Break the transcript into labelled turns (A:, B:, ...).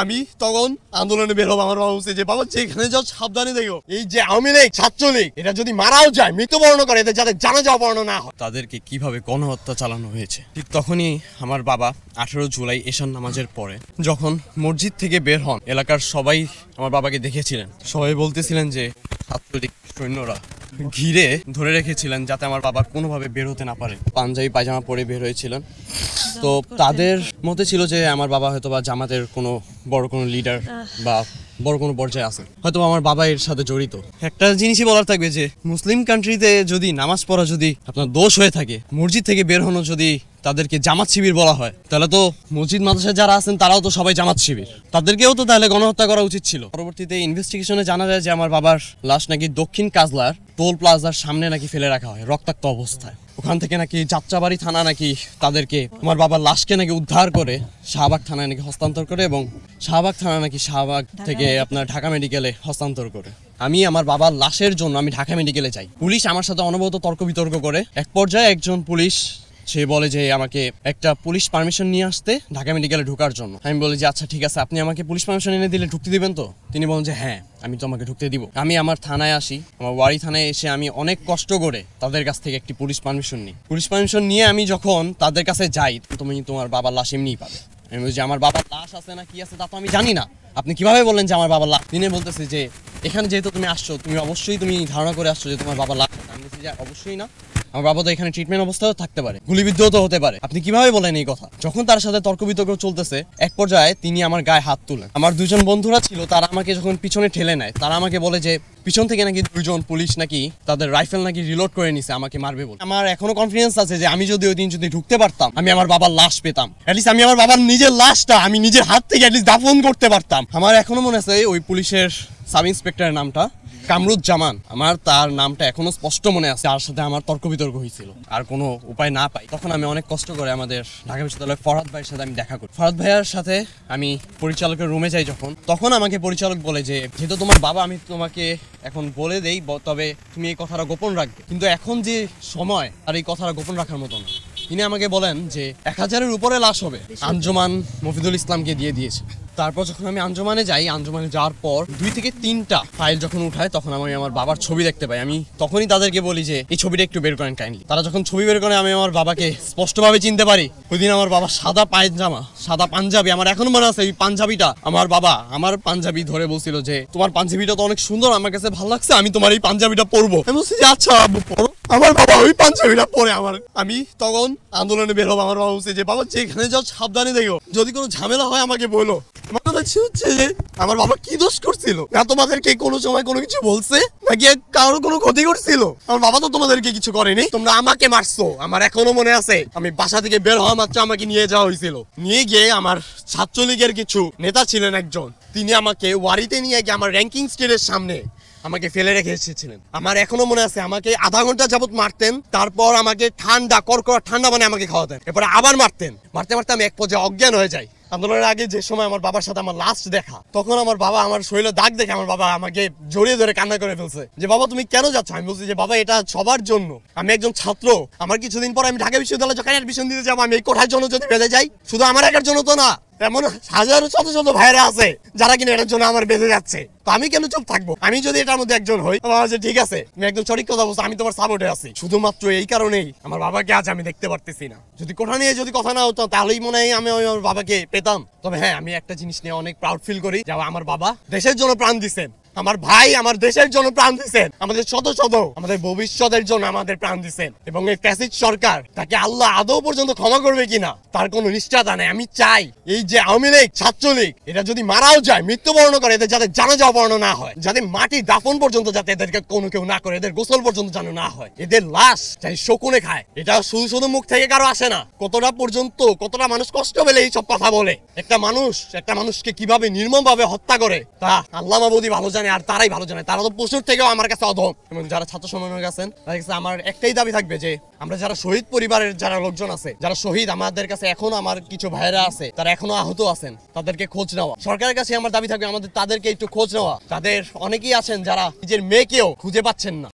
A: আমি তখন আন্দোলনে বের হবো। আমার বাবা বলছে যে বাবা যেখানে যাও সাবধানে দেখো, এই যে আওয়ামী লীগ ছাত্রলীগ এটা যদি মারাও যায় মৃত্যুবরণ করে এদের যাতে জানাজা পড়ানো না হয়, তাদেরকে কিভাবে গণহত্যা চালানো হয়েছে। ঠিক তখনই আমার বাবা 18 জুলাই এশার নামাজের পরে যখন মসজিদ থেকে বের হন, এলাকার সবাই আমার বাবাকে দেখেছিলেন। সবাই বলতেছিলেন যে ছাত্রলীগ সৈন্যরা ঘিরে ধরে রেখেছিলেন যাতে আমার বাবা কোনোভাবে বের হতে না পারে। পাঞ্জাবি পায়জামা পরে বের হয়েছিলেন। তো তাদের মতে ছিল যে আমার বাবা হয়তো বা জামাতের কোনো বড় কোনো লিডার বা বড় কোনো পর্যায়ে আছে, হয়তো আমার বাবা এর সাথে জড়িত। একটা জিনিসই বলার থাকবে যে মুসলিম কান্ট্রিতে যদি নামাজ পড়া যদি আপনার দোষ হয়ে থাকে, মসজিদ থেকে বের হনো যদি তাদেরকে জামাত শিবির বলা হয়, তাহলে তো মসজিদ মাদ্রাসায় যারা আছেন তারাও তো সবাই জামাত শিবির, তাদেরকেও তো তাহলে গণহত্যা করা উচিত ছিল। পরবর্তীতে ইনভেস্টিগেশনে জানা যায় যে আমার বাবার লাশ নাকি দক্ষিণ কাজলার টোল প্লাজার সামনে নাকি ফেলে রাখা হয় রক্তাক্ত অবস্থায়। ওখান থেকে নাকি যাত্রাবাড়ি থানা নাকি তাদেরকে আমার বাবার লাশকে নাকি উদ্ধার করে শাহবাগ থানায় নাকি হস্তান্তর করে এবং শাহবাগ থানা নাকি শাহবাগ থেকে আপনার ঢাকা মেডিকেলে হস্তান্তর করে। আমি আমার বাবার লাশের জন্য আমি ঢাকা মেডিকেলে যাই। পুলিশ আমার সাথে অনবরত তর্ক বিতর্ক করে। এক পর্যায়ে একজন পুলিশ সে বলে যে আমাকে একটা পুলিশ পারমিশন নিয়ে আসতে ঢাকা মেডিকেলে ঢোকার জন্য। আমি বলি যে আচ্ছা ঠিক আছে, আপনি আমাকে পুলিশ পারমিশন এনে দিলে ঢুকতে দিবেন তো? তিনি বলেন যে হ্যাঁ, আমি তো আমাকে ঢুকতে দিব। আমি আমার থানায় আসি, আমার ওয়ারি থানায় এসে আমি অনেক কষ্ট করে তাদের কাছ থেকে একটি পুলিশ পারমিশন নিই। পুলিশ পারমিশন নিয়ে আমি যখন তাদের কাছে যাই, তুমি তোমার বাবার লাশ এমনিই পাবে। আমি বলছি আমার বাবার লাশ আছে না কি আছে তা তো আমি জানি না, আপনি কিভাবে বললেন যে আমার বাবার লাশ? তিনি বলতেছে যে এখানে যেহেতু তুমি আসছো, তুমি অবশ্যই তুমি ধারণা করে আসছো যে তোমার বাবার লাশ। আমি বলছি যে অবশ্যই না, আমার বাবা তো এখানে ট্রিটমেন্ট অবস্থাও থাকতে পারে, গুলিবিদ্ধও তো হতে পারে, আপনি কিভাবে বলেন এই কথা? যখন তার সাথে তর্ক বিতর্ক চলতেছে, এক পর্যায়ে তিনি আমার গায়ে হাত তুলেন। আমার দুজন বন্ধুরা ছিল, তারা আমাকে যখন পিছনে ঠেলে নেয়, তারা আমাকে বলে যে পিছন থেকে নাকি দুইজন পুলিশ নাকি তাদের রাইফেল নাকি রিলোড করে নিছে আমাকে মারবে বলে। আমার এখনো কনফিডেন্স আছে যে আমি যদি ওই দিন যদি ঢুকতে পারতাম, আমি আমার বাবার লাশ পেতাম। অ্যাটলিস্ট আমি আমার বাবার নিজের লাশটা আমি নিজের হাত থেকে অ্যাটলিস্ট দাফন করতে পারতাম। আমার এখনো মনে আছে ওই পুলিশের সাব ইন্সপেক্টরের নামটা কামরুজ্জামান, আমার তার নামটা এখনো স্পষ্ট মনে আছে। তার সাথে আমার তর্ক বিতর্ক হয়েছিল, আর কোনো উপায় না পাই তখন আমি অনেক কষ্ট করে আমাদের ঢাকা বিশ্ববিদ্যালয়ের ফরহাদ ভাইয়ের সাথে আমি দেখা করি। ফরহাদ ভাইয়ার সাথে আমি পরিচালকের রুমে যাই। তখন আমাকে পরিচালক বলে যে যেহেতু তোমার বাবা, আমি তোমাকে এখন বলে দেই, তবে তুমি এই কথাটা গোপন রাখবে, কিন্তু এখন যে সময় আর এই কথাটা গোপন রাখার মতো না। তিনি আমাকে বলেন যে 1000-এর উপরে লাশ হবে, আঞ্জুমান মফিদুল ইসলামকে দিয়ে দিয়েছে। তারপর যখন আমি আঞ্জুমানে যাই, আঞ্জুমানে যাওয়ার পর 2 থেকে 3টা ফাইল যখন উঠায়, তখন আমি আমার বাবার ছবি দেখতে পাই। আমি তখনই তাদেরকে বলি যে এই ছবিটা একটু বের করেন কাইন্ডলি। তারা যখন ছবি বের করে আমি আমার বাবাকে স্পষ্টভাবে চিনতে পারি। ওই দিন আমার বাবা সাদা পায়জামা, সাদা পাঞ্জাবি, আমার এখনো মনে আছে এই পাঞ্জাবিটা। আমার বাবা আমার পাঞ্জাবি ধরে বলছিল যে তোমার পাঞ্জাবিটা তো অনেক সুন্দর, আমার কাছে ভালো লাগছে, আমি তোমার এই পাঞ্জাবিটা পরবো। আমি বলছি যে আচ্ছা আব্বু পরো। আমার বাবা ওই পাঞ্জাবিটা পরে আমি তখন আন্দোলনে বের হবো। আমার বাবা বলছে যে বাবা যেখানে যাও সাবধানে দেখো, যদি কোনো ঝামেলা হয় আমাকে বলো। আমার কথা হচ্ছে যে আমার বাবা কি দোষ করছিল? না তোমাদেরকে কোনো সময় কোনো কিছু বলছে নাকি কারোর কোনো ক্ষতি করছিল? আমার বাবা তো তোমাদেরকে কিছু করেনি, তোমরা আমাকে মারছো। আমার এখনো মনে আছে আমি বাসা থেকে বের হওয়া মাত্র আমাকে নিয়ে যাওয়া হয়েছিল। নিয়ে গিয়ে আমার ছাত্রলীগের কিছু নেতা ছিলেন একজন, তিনি আমাকে ওয়ারিতে নিয়ে গিয়ে আমার র্যাঙ্কিং স্টেজের সামনে আমাকে ফেলে রেখে এসেছিলেন। আমার এখনো মনে আছে আমাকে আধা ঘন্টা যাবত মারতেন, তারপর আমাকে ঠান্ডা কড়কড়া ঠান্ডা মানে আমাকে খাওয়াতেন, এরপরে আবার মারতেন। মারতে মারতে আমি এক পর্যায়ে অজ্ঞান হয়ে যাই। আন্দোলনের আগে যে সময় আমার বাবার সাথে আমার লাস্ট দেখা, তখন আমার বাবা আমার শরীরে দাগ দেখে আমার বাবা আমাকে জড়িয়ে ধরে কান্না করে ফেলছে যে বাবা তুমি কেন যাচ্ছ? আমি বলছি যে বাবা এটা সবার জন্য, আমি একজন ছাত্র, আমার কিছুদিন পর আমি ঢাকা বিশ্ববিদ্যালয়ে যখন অ্যাডমিশন দিতে যাবো, আমি এই কোঠার জন্য যদি বেঁধে যাই, শুধু আমার একার জন্য তো না, এমন হাজারো শত শত ভাইরা আছে যারা কিনা এটার জন্য আমার বেঁধে যাচ্ছে। তো আমি কেন চুপ থাকবো? আমি যদি এটার মধ্যে একজন হই, ঠিক আছে তুমি একদম সঠিক কথা বলছো, আমি তোমার সাপোর্টে আছি। শুধুমাত্র এই কারণেই আমার বাবাকে আজ আমি দেখতে পারতেছি না। যদি কোঠা নিয়ে যদি কথা না হতো তাহলেই মনে হয় আমি আমার বাবাকে পেতাম। তবে হ্যাঁ, আমি একটা জিনিস নিয়ে অনেক প্রাউড ফিল করি যে আমার বাবা দেশের জন্য প্রাণ দিচ্ছেন, আমার ভাই আমার দেশের জন্য প্রাণ দিচ্ছেন, আমাদের শত শত আমাদের ভবিষ্যতের জন্য আমাদের প্রাণ দিচ্ছেন। এবং এই ফ্যাসিস্ট সরকার, তাকে আল্লাহ আদৌ পর্যন্ত ক্ষমা করবে কিনা তার কোনো নিশ্চয়তা নেই। আমি চাই এই যে আওয়ামী লীগ ছাত্রলীগ এটা যদি মারাও যায়, মৃত্যুবরণ করে, এদের যাতে জানাজা পড়ানো না হয়, যাতে মাটি দাফন পর্যন্ত যাতে এদেরকে কোনো কেউ না করে, এদের গোসল পর্যন্ত যেন না হয়, এদের লাশ চাই শকুনে খায়। এটা শুধু শুধু মুখ থেকে কারো আসে না। কতটা মানুষ কষ্ট পেলে এই সব কথা বলে। একটা মানুষকে কিভাবে নির্মম ভাবে হত্যা করে তা আল্লাহ মাবুদি ভালো জানে, আর তারাই ভালো জানে। তারা তো পশুর থেকেও আমার কাছে অধম। এবং যারা ছাত্র সমন্বয়ক আছেন তাদের কাছে আমার একটাই দাবি থাকবে যে আমরা যারা শহীদ পরিবারের যারা লোকজন আছে, যারা শহীদ, আমাদের কাছে এখনো আমার কিছু ভাইরা আছে তারা এখনো আহত আছেন, তাদেরকে খোঁজ নেওয়া। সরকারের কাছে আমার দাবি থাকবে আমাদের তাদেরকে একটু খোঁজ নেওয়া। তাদের অনেকেই আছেন যারা নিজের মেয়েকেও খুঁজে পাচ্ছেন না,